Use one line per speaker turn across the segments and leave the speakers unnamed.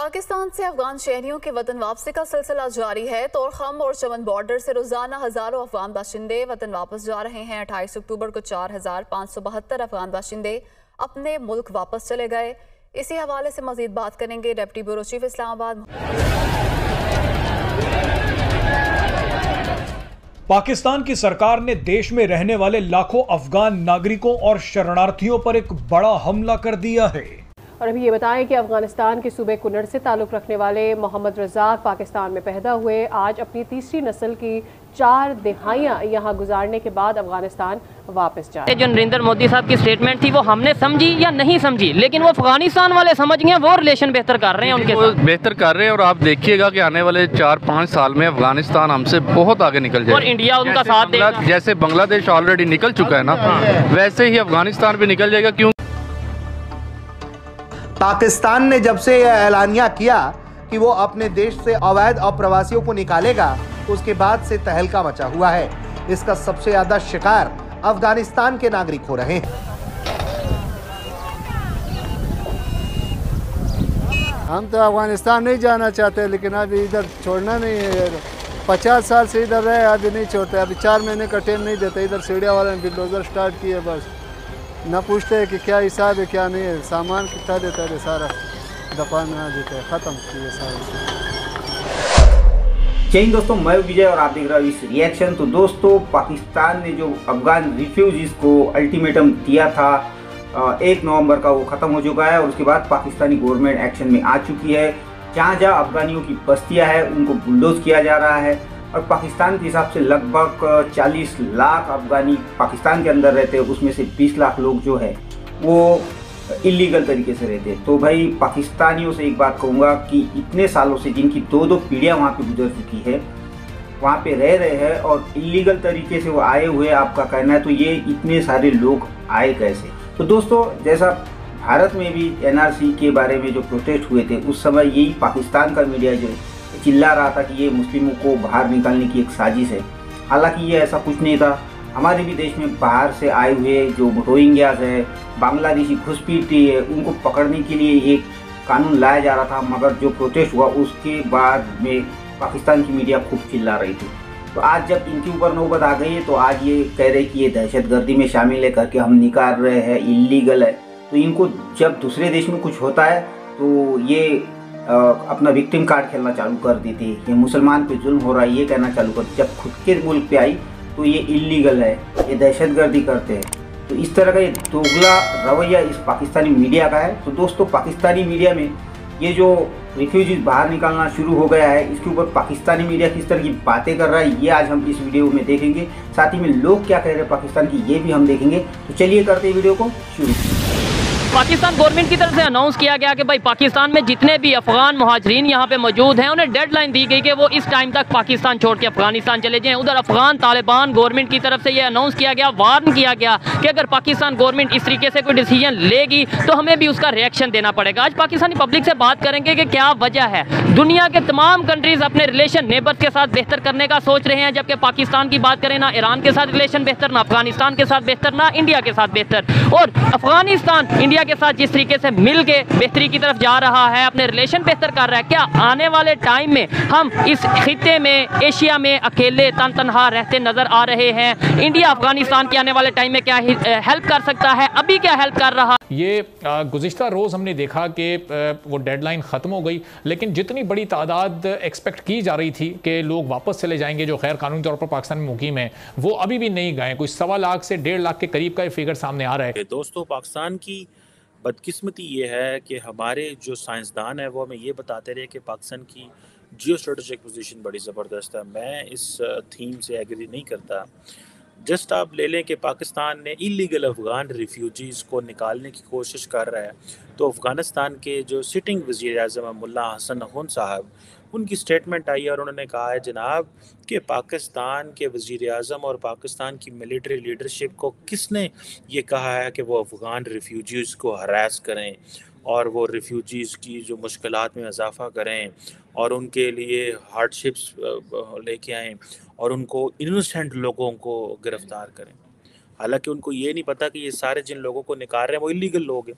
पाकिस्तान से अफगान शहरियों के वतन वापसी का सिलसिला जारी है। तोरखम और चमन बॉर्डर से रोजाना हजारों अफगान बाशिंदे वतन वापस जा रहे हैं। 28 अक्टूबर को 4,572 अफगान बाशिंदे अपने मुल्क वापस चले गए। इसी हवाले से मजीद बात करेंगे deputy bureau chief Islamabad.
Pakistan की सरकार ने देश में रहने वाले लाखों अफगान नागरिकों और शरणार्थियों पर एक बड़ा हमला कर दिया है।
और अभी ये बताएं कि अफगानिस्तान के सूबे कुन्नड़ से ताल्लुक़ रखने वाले मोहम्मद रज़ाक पाकिस्तान में पैदा हुए। आज अपनी तीसरी नस्ल की 4 दिहाइयाँ यहाँ गुजारने के बाद अफगानिस्तान वापस जा रहे हैं।
जो नरेंद्र मोदी साहब की स्टेटमेंट थी वो हमने समझी या नहीं समझी, लेकिन वो अफगानिस्तान वाले समझ गए, वो रिलेशन बेहतर कर रहे हैं, उनके साथ
बेहतर कर रहे हैं। और आप देखिएगा कि आने वाले 4-5 साल में अफगानिस्तान हमसे बहुत आगे निकल जाएगा।
और इंडिया उनका साथ देगा।
जैसे बांग्लादेश ऑलरेडी निकल चुका है ना, वैसे ही अफगानिस्तान भी निकल जाएगा। क्यों?
पाकिस्तान ने जब से यह ऐलानिया किया कि वो अपने देश से अवैध अप्रवासियों को निकालेगा, उसके बाद से तहलका मचा हुआ है। इसका सबसे ज्यादा शिकार अफगानिस्तान के नागरिक हो रहे हैं।
हम तो अफगानिस्तान नहीं जाना चाहते, लेकिन अभी इधर छोड़ना नहीं है। 50 साल से इधर रहे, अभी नहीं छोड़ते। अभी 4 महीने का टाइम नहीं देते। इधर सीढ़िया वाले ने बिल्डोजर स्टार्ट किए, बस न पूछते हैं कि क्या हिसाब है क्या नहीं है। सामान कितना देता है, सारा दफा में आ देता है, ख़त्म किए सारा।
जय हिंद दोस्तों, मैं विजय और आप देख रहे हो इस रिएक्शन। तो दोस्तों, पाकिस्तान ने जो अफगान रिफ्यूजीज को अल्टीमेटम दिया था 1 नवंबर का, वो ख़त्म हो चुका है। और उसके बाद पाकिस्तानी गवर्नमेंट एक्शन में आ चुकी है। जहाँ जहाँ अफगानियों की बस्तियाँ हैं उनको बुलडोज किया जा रहा है। और पाकिस्तान के हिसाब से लगभग 40 लाख अफगानी पाकिस्तान के अंदर रहते हैं। उसमें से 20 लाख लोग जो है वो इलीगल तरीके से रहते हैं। तो भाई, पाकिस्तानियों से एक बात कहूँगा कि इतने सालों से जिनकी 2-2 पीढ़ियाँ वहाँ पे गुजर चुकी है, वहाँ पे रह रहे हैं और इलीगल तरीके से वो आए हुए, आपका कहना है तो ये इतने सारे लोग आए कैसे? तो दोस्तों, जैसा भारत में भी NRC के बारे में जो प्रोटेस्ट हुए थे, उस समय यही पाकिस्तान का मीडिया जो चिल्ला रहा था कि ये मुस्लिमों को बाहर निकालने की एक साजिश है। हालांकि ये ऐसा कुछ नहीं था। हमारे भी देश में बाहर से आए हुए जो रोहिंग्याज है, बांग्लादेशी घुसपैठी है, उनको पकड़ने के लिए एक कानून लाया जा रहा था। मगर जो प्रोटेस्ट हुआ उसके बाद में पाकिस्तान की मीडिया खूब चिल्ला रही थी। तो आज जब इनके ऊपर नौबत आ गई है, तो आज ये कह रहे कि ये दहशतगर्दी में शामिल है करके हम निकाल रहे हैं, इलीगल है। तो इनको जब दूसरे देश में कुछ होता है तो ये अपना विक्टिम कार्ड खेलना चालू कर देते हैं। ये मुसलमान पे जुल्म हो रहा है ये कहना चालू कर। जब खुद के मुल्क पे आई तो ये इलीगल है, ये दहशतगर्दी करते हैं। तो इस तरह का ये दोगला रवैया इस पाकिस्तानी मीडिया का है। तो दोस्तों, पाकिस्तानी मीडिया में ये जो रिफ्यूजीज बाहर निकालना शुरू हो गया है, इसके ऊपर पाकिस्तानी मीडिया किस तरह की बातें कर रहा है, ये आज हम इस वीडियो में देखेंगे। साथ ही में लोग क्या कह रहे हैं पाकिस्तान की, ये भी हम देखेंगे। तो चलिए करते हैं वीडियो को शुरू।
पाकिस्तान गवर्नमेंट की तरफ से अनाउंस किया गया कि भाई पाकिस्तान में जितने भी अफगान मुहाजिरीन यहाँ पे मौजूद हैं, उन्हें डेडलाइन दी गई कि वो इस टाइम तक पाकिस्तान छोड़ के अफगानिस्तान चले जाएं। उधर अफगान तालिबान गवर्नमेंट की तरफ से ये अनाउंस किया गया, वार्न किया गया कि अगर पाकिस्तान गवर्नमेंट इस तरीके से कोई डिसीजन लेगी तो हमें भी उसका रिएक्शन देना पड़ेगा। आज पाकिस्तानी पब्लिक से बात करेंगे कि क्या वजह है। दुनिया के तमाम कंट्रीज अपने रिलेशन नेबर्स के साथ बेहतर करने का सोच रहे हैं, जबकि पाकिस्तान की बात करें, ना ईरान के साथ रिलेशन बेहतर, ना अफगानिस्तान के साथ बेहतर, ना इंडिया के साथ बेहतर। और अफगानिस्तान इंडिया के साथ जिस तरीके से मिल के बेहतरी की तरफ जा रहा है, अपने रिलेशन बेहतर कर रहा है, क्या आने वाले टाइम में हम इस खित्ते में, एशिया में अकेले तनहा रहते नजर आ रहे हैं? इंडिया अफगानिस्तान के आने वाले टाइम में क्या हेल्प कर सकता है? अभी क्या हेल्प कर रहा?
ये गुज़िश्ता रोज़ हमने देखा कि वो डेडलाइन ख़त्म हो गई, लेकिन जितनी बड़ी तादाद एक्सपेक्ट की जा रही थी कि लोग वापस चले जाएंगे जो गैर कानूनी तौर पर पाकिस्तान में मुकीम है, वो अभी भी नहीं गए। कुछ 1.25 लाख से 1.5 लाख के करीब का ये फिगर सामने आ रहा है।
दोस्तों, पाकिस्तान की बदकिस्मती ये है कि हमारे जो साइंसदान है वो हमें ये बताते रहे कि पाकिस्तान की जियो स्ट्रेटेजिक पोजीशन बड़ी ज़बरदस्त है। मैं इस थीम से एग्री नहीं करता। जस्ट आप ले लें कि पाकिस्तान ने इलीगल अफ़गान रिफ्यूजीज़ को निकालने की कोशिश कर रहा है, तो अफ़गानिस्तान के जो सिटिंग वज़ीर आज़म मुल्ला हसन नखुन साहब, उनकी स्टेटमेंट आई और उन्होंने कहा है जनाब कि पाकिस्तान के वज़ीर आज़म और पाकिस्तान की मिलिट्री लीडरशिप को किसने ये कहा है कि वो अफ़गान रिफ्यूजीज़ को हरास करें और वो रिफ्यूजीज़ की जो मुश्किलात में इजाफ़ा करें और उनके लिए हार्डशिप्स लेके आएँ और उनको इनोसेंट लोगों को गिरफ़्तार करें। हालांकि उनको ये नहीं पता कि ये सारे जिन लोगों को निकाल रहे हैं वो इलीगल लोग हैं।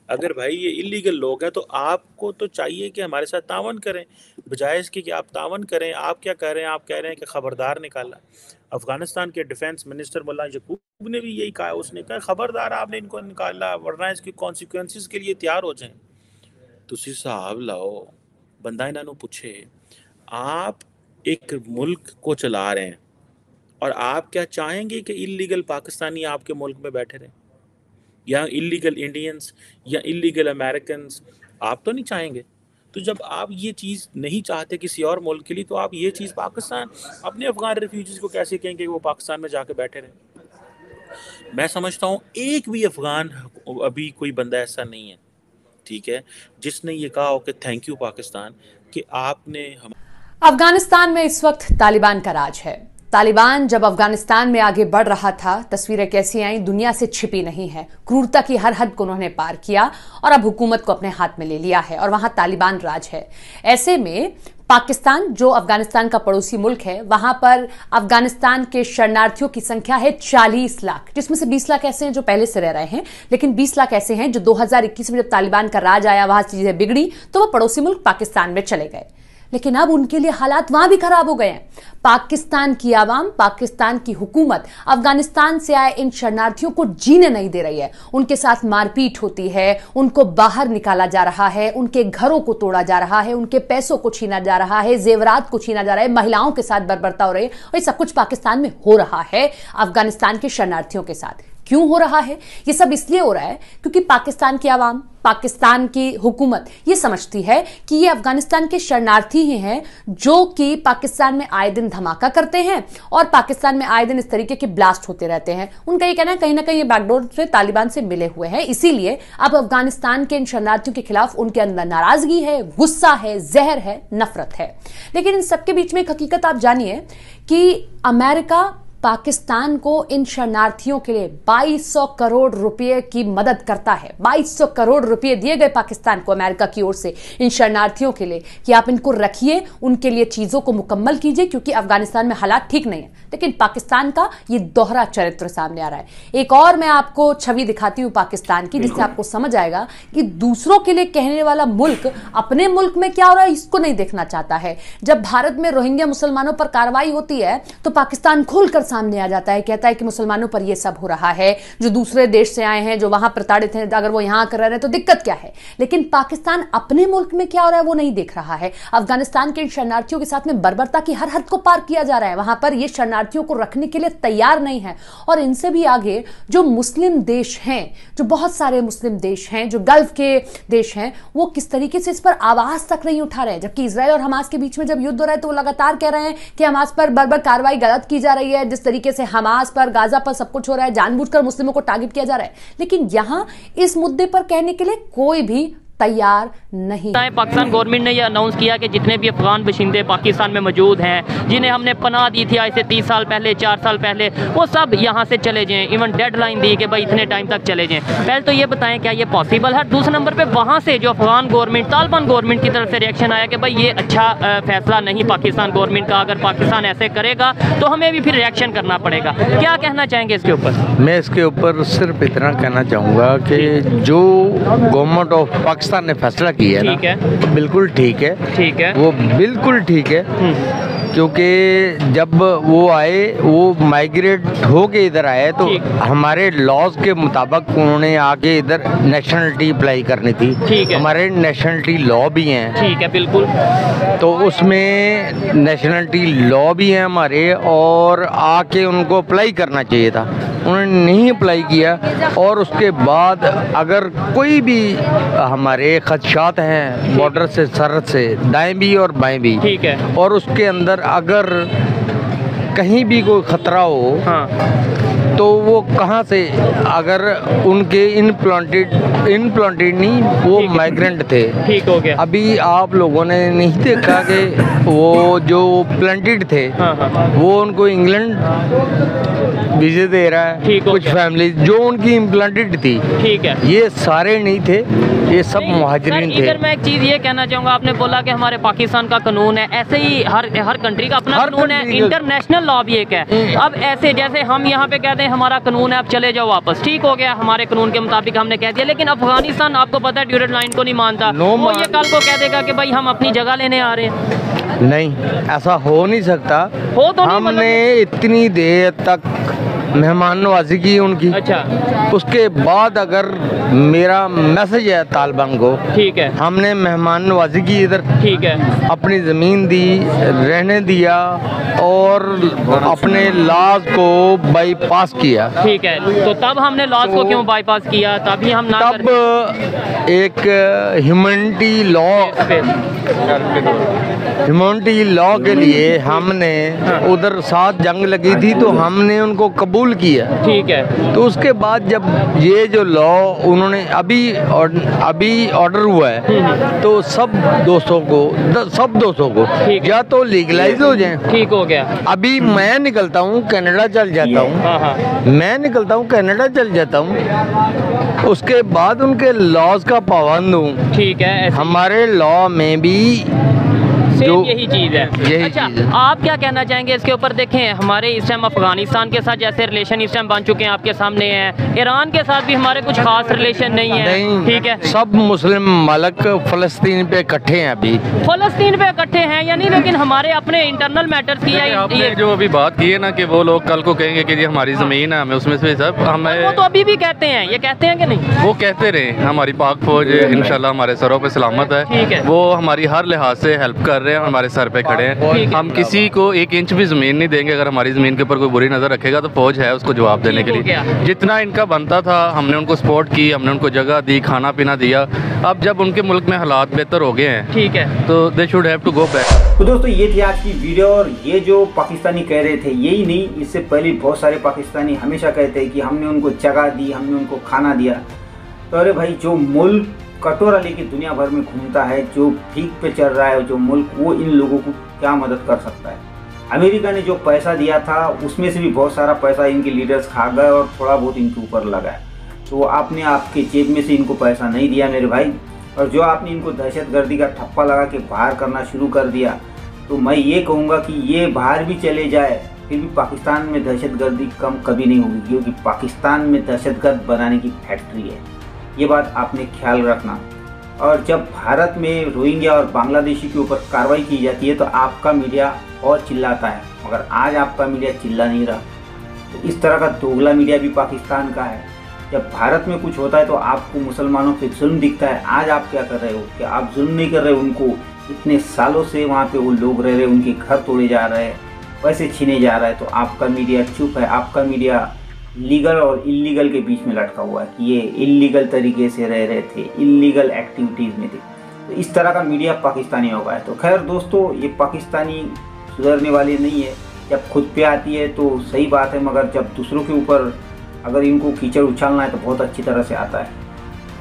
अगर भाई ये इलीगल लोग हैं तो आपको तो चाहिए कि हमारे साथ तावन करें, बजाय इसके कि आप तावन करें। आप क्या कह रहे हैं? आप कह रहे हैं कि खबरदार निकाला। अफगानिस्तान के डिफेंस मिनिस्टर मुल्ला यकूब ने भी यही कहा, उसने कहा खबरदार आपने इनको निकाला, वरना इसके कॉन्सिक्वेंसेस के लिए तैयार हो जाएं। तुसी हिसाब लाओ, बंदा इन्हों पूछे, आप एक मुल्क को चला रहे हैं और आप क्या चाहेंगे कि इलीगल पाकिस्तानी आपके मुल्क में बैठे रहें, या इलीगल इंडियंस या इलीगल अमेरिकन्स? आप तो नहीं चाहेंगे। तो जब आप ये चीज़ नहीं चाहते किसी और मुल्क के लिए, तो आप ये चीज़ पाकिस्तान अपने अफगान रेफ्यूजीज़ को कैसे कहेंगे कि वो पाकिस्तान में जाके बैठे रहें? मैं समझता हूँ एक भी अफगान अभी कोई बंदा ऐसा नहीं है, ठीक है, जिसने ये कहा हो कि थैंक यू पाकिस्तान कि आपने हम।
अफगानिस्तान में इस वक्त तालिबान का राज है। तालिबान जब अफगानिस्तान में आगे बढ़ रहा था, तस्वीरें कैसी आई दुनिया से छिपी नहीं है। क्रूरता की हर हद को उन्होंने पार किया और अब हुकूमत को अपने हाथ में ले लिया है और वहां तालिबान राज है। ऐसे में पाकिस्तान जो अफगानिस्तान का पड़ोसी मुल्क है, वहां पर अफगानिस्तान के शरणार्थियों की संख्या है 40 लाख, जिसमें से 20 लाख ऐसे हैं जो पहले से रह रहे हैं, लेकिन 20 लाख ऐसे हैं जो 2021 में जब तालिबान का राज आया, वहां चीजें बिगड़ी तो वो पड़ोसी मुल्क पाकिस्तान में चले गए। लेकिन अब उनके लिए हालात वहां भी खराब हो गए हैं। पाकिस्तान की आवाम, पाकिस्तान की हुकूमत अफगानिस्तान से आए इन शरणार्थियों को जीने नहीं दे रही है। उनके साथ मारपीट होती है, उनको बाहर निकाला जा रहा है, उनके घरों को तोड़ा जा रहा है, उनके पैसों को छीना जा रहा है, जेवरात को छीना जा रहा है, महिलाओं के साथ बर्बरता हो रही है। और ये सब कुछ पाकिस्तान में हो रहा है अफगानिस्तान के शरणार्थियों के साथ। क्यों हो रहा है? ये सब इसलिए हो रहा है क्योंकि पाकिस्तान की आवाम, पाकिस्तान की हुकूमत ये समझती है कि ये अफगानिस्तान के शरणार्थी ही हैं जो कि पाकिस्तान में आए दिन धमाका करते हैं और पाकिस्तान में आए दिन इस तरीके के ब्लास्ट होते रहते हैं। उनका ये कहना है कहीं ना कहीं ये बैकडोर से तालिबान से मिले हुए हैं, इसीलिए अब अफगानिस्तान के इन शरणार्थियों के खिलाफ उनके अंदर नाराजगी है, गुस्सा है, जहर है, नफरत है। लेकिन इन सबके बीच में एक हकीकत आप जानिए कि अमेरिका पाकिस्तान को इन शरणार्थियों के लिए 2200 करोड़ रुपए की मदद करता है। 2200 करोड़ रुपए दिए गए पाकिस्तान को अमेरिका की ओर से इन शरणार्थियों के लिए कि आप इनको रखिए, उनके लिए चीजों को मुकम्मल कीजिए, क्योंकि अफगानिस्तान में हालात ठीक नहीं है। लेकिन पाकिस्तान का ये दोहरा चरित्र सामने आ रहा है। एक और मैं आपको छवि दिखाती हूं पाकिस्तान की, जिससे आपको समझ आएगा कि दूसरों के लिए कहने वाला मुल्क अपने मुल्क में क्या हो रहा है इसको नहीं देखना चाहता है। जब भारत में रोहिंग्या मुसलमानों पर कार्रवाई होती है तो पाकिस्तान खुलकर सामने आ जाता है, कहता है कि मुसलमानों पर यह सब हो रहा है, जो दूसरे देश से आए हैं, जो वहां प्रताड़ित हैं, अगर वो यहां कर रहे हैं तो दिक्कत क्या है। लेकिन पाकिस्तान अपने मुल्क में क्या हो रहा है वो नहीं देख रहा है। अफगानिस्तान के शरणार्थियों के साथ में बर्बरता की हर हद को पार किया जा रहा है। वहां पर ये शरणार्थियों को रखने के लिए तैयार नहीं है। और इनसे भी आगे जो मुस्लिम देश हैं, जो बहुत सारे मुस्लिम देश हैं, जो गल्फ के देश हैं, वो किस तरीके से इस पर आवाज तक नहीं उठा रहे हैं। जबकि इजराइल और हमास के बीच में जब युद्ध हो रहा है तो वो लगातार कह रहे हैं कि हमास पर बर्बर कार्रवाई गलत की जा रही है, जिस तरीके से हमास पर, गाजा पर सब कुछ हो रहा है, जानबूझकर मुस्लिमों को टारगेट किया जा रहा है। लेकिन यहां इस मुद्दे पर कहने के लिए कोई भी तैयार नहीं।
पाकिस्तान गवर्नमेंट ने यह अनाउंस किया कि जितने भी अफगान बशिंदे पाकिस्तान में मौजूद हैं, जिन्हें हमने पनाह दी थी आज से 30 साल पहले, 4 साल पहले, वो सब यहाँ से चले जाएं। इवन डेडलाइन दी कि भाई इतने टाइम तक चले जाएं। पहले तो ये बताएं क्या ये पॉसिबल है। दूसरे नंबर पे वहाँ से जो अफगान गवर्नमेंट, तालिबान गवर्नमेंट की तरफ से रिएक्शन आया कि भाई ये अच्छा फैसला नहीं पाकिस्तान गवर्नमेंट का, अगर पाकिस्तान ऐसे करेगा तो हमें भी फिर रिएक्शन करना पड़ेगा। क्या कहना चाहेंगे इसके ऊपर?
मैं इसके ऊपर सिर्फ इतना कहना चाहूँगा कि जो गवर्नमेंट ऑफ पाकिस्तान ने फैसला किया है ना, बिल्कुल ठीक है, ठीक है, वो बिल्कुल ठीक है। क्योंकि जब वो आए, वो माइग्रेट होके इधर आए, तो हमारे लॉज के मुताबिक उन्होंने आके इधर नेशनलिटी अप्लाई करनी थी। हमारे नेशनलिटी लॉ भी हैं,
ठीक है, बिल्कुल,
तो उसमें नेशनलिटी लॉ भी हैं हमारे, और आके उनको अप्लाई करना चाहिए था, उन्होंने नहीं अप्लाई किया। और उसके बाद अगर कोई भी हमारे खदशात हैं बॉर्डर से, सरहद से, दाएं भी और बाएं भी, ठीक है, और उसके अंदर अगर कहीं भी कोई खतरा हो, हाँ, तो वो कहाँ से, अगर उनके इनप्लांटेड नहीं, वो माइग्रेंट थे, ठीक हो गया। अभी आप लोगों ने नहीं देखा कि वो जो प्लांटेड थे, हाँ, हाँ, वो उनको इंग्लैंड वीजे दे रहा है, कुछ फैमिली जो उनकी इम्प्लांटेड थी, ठीक है, ये सारे नहीं थे, ये सब मुहाजिरीन थे।
इधर मैं एक चीज़ ये कहना चाहूँगा, आपने बोला कि हमारे पाकिस्तान का कानून है, ऐसे ही हर कंट्री का अपना कानून है, इंटरनेशनल लॉ भी एक है। अब ऐसे जैसे हम यहाँ पे कहते हैं हमारा कानून है, अब चले जाओ वापस, ठीक हो गया, हमारे कानून के मुताबिक हमने कह दिया, लेकिन अफगानिस्तान आपको पता है ड्यूरेंट लाइन को नहीं मानता। वो ये कल को कह देगा कि भाई हम अपनी जगह लेने आ रहे हैं।
नहीं, ऐसा हो नहीं सकता।
हो तो नहीं,
हमने इतनी देर तक मेहमान नवाजी की उनकी।
अच्छा,
उसके बाद अगर मेरा मैसेज है तालिबान को,
ठीक है,
हमने मेहमान नवाजी की इधर,
ठीक है,
अपनी ज़मीन दी, रहने दिया और अपने लॉज को बाईपास किया।
ठीक है, तो तब हमने लॉज को क्यों बाईपास किया? तभी हम ना
तब एक ह्यूमैनिटी लॉ के लिए हमने उधर साथ जंग लगी थी तो हमने उनको कबूल किया।
ठीक है,
तो उसके बाद जब ये जो लॉ उन्होंने अभी ऑर्डर हुआ है तो सब दोस्तों को या तो लीगलाइज हो जाए।
ठीक हो गया।
अभी मैं निकलता हूँ कनाडा चल जाता हूँ, मैं निकलता हूँ कनाडा चल जाता हूँ, उसके बाद उनके लॉज का पाबंद हूँ।
ठीक है,
हमारे लॉ में भी
सेम यही चीज़ है। अच्छा, आप क्या कहना चाहेंगे इसके ऊपर? देखें, हमारे इस टाइम अफगानिस्तान के साथ जैसे रिलेशन इस टाइम बन चुके हैं, आपके सामने हैं, ईरान के साथ भी हमारे कुछ खास रिलेशन नहीं है। ठीक है,
सब मुस्लिम मुल्क फ़लस्तीन पे इकट्ठे हैं, अभी
फ़लस्तीन पे इकट्ठे हैं या नहीं, लेकिन हमारे अपने इंटरनल मैटर्स की
ये जो अभी बात की है ना कि वो लोग कल को कहेंगे कि ये हमारी ज़मीन है, हमें उसमें से सब हमें,
वो तो अभी भी कहते हैं, ये कहते हैं कि नहीं?
वो कहते रहे, हमारी पाक फौज इंशाल्लाह हमारे सरों पे सलामत है।
ठीक है,
वो हमारी हर लिहाज से हेल्प कर रहे हैं, हमारे सर पे खड़े हैं। हम किसी को 1 इंच भी ज़मीन नहीं देंगे। अगर हमारी ज़मीन के ऊपर कोई बुरी नज़र रखेगा तो फौज है उसको जवाब देने के लिए। जितना इनका बनता था हमने उनको सपोर्ट की, हमने उनको जगह दी, खाना पीना दिया। अब जब उनके मुल्क में हालात बेहतर हो गए हैं,
ठीक है,
तो they should have to go back.
तो दोस्तों ये थी आज की वीडियो। और ये जो पाकिस्तानी कह रहे थे, यही नहीं, इससे पहले बहुत सारे पाकिस्तानी हमेशा कहते हैं कि हमने उनको जगह दी, हमने उनको खाना दिया। तो अरे भाई, जो मुल्क कटोरा लेके दुनिया भर में घूमता है, जो भीख पे चल रहा है जो मुल्क, वो इन लोगों को क्या मदद कर सकता है? अमेरिका ने जो पैसा दिया था उसमें से भी बहुत सारा पैसा इनके लीडर्स खा गए और थोड़ा बहुत इनके ऊपर लगा है। तो आपने आपके जेब में से इनको पैसा नहीं दिया मेरे भाई। और जो आपने इनको दहशतगर्दी का ठप्पा लगा के बाहर करना शुरू कर दिया, तो मैं ये कहूँगा कि ये बाहर भी चले जाए फिर भी पाकिस्तान में दहशतगर्दी कम कभी नहीं होगी, क्योंकि पाकिस्तान में दहशतगर्द बनाने की फैक्ट्री है। ये बात आपने ख्याल रखना। और जब भारत में रोहिंग्या और बांग्लादेशी के ऊपर कार्रवाई की जाती है तो आपका मीडिया और चिल्लाता है, मगर आज आपका मीडिया चिल्ला नहीं रहा। तो इस तरह का दोगला मीडिया भी पाकिस्तान का है। जब भारत में कुछ होता है तो आपको मुसलमानों पे जुल्म दिखता है। आज आप क्या कर रहे हो? क्या आप जुल्म नहीं कर रहे? उनको इतने सालों से वहाँ पे वो लोग रह रहे, उनके घर तोड़े जा रहे हैं, पैसे छीने जा रहा है, तो आपका मीडिया चुप है। आपका मीडिया लीगल और इल्लीगल के बीच में लटका हुआ है कि ये इल्लीगल तरीके से रह रहे थे, इल्लीगल एक्टिविटीज़ में थे। तो इस तरह का मीडिया पाकिस्तानी होगा है। तो खैर दोस्तों, ये पाकिस्तानी सुधरने वाले नहीं है। जब खुद पे आती है तो सही बात है, मगर जब दूसरों के ऊपर अगर इनको कीचड़ उछालना है तो बहुत अच्छी तरह से आता है।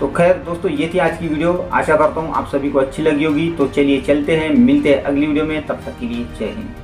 तो खैर दोस्तों, ये थी आज की वीडियो। आशा करता हूँ आप सभी को अच्छी लगी होगी। तो चलिए चलते हैं, मिलते हैं अगली वीडियो में। तब तक के लिए जय हिंद।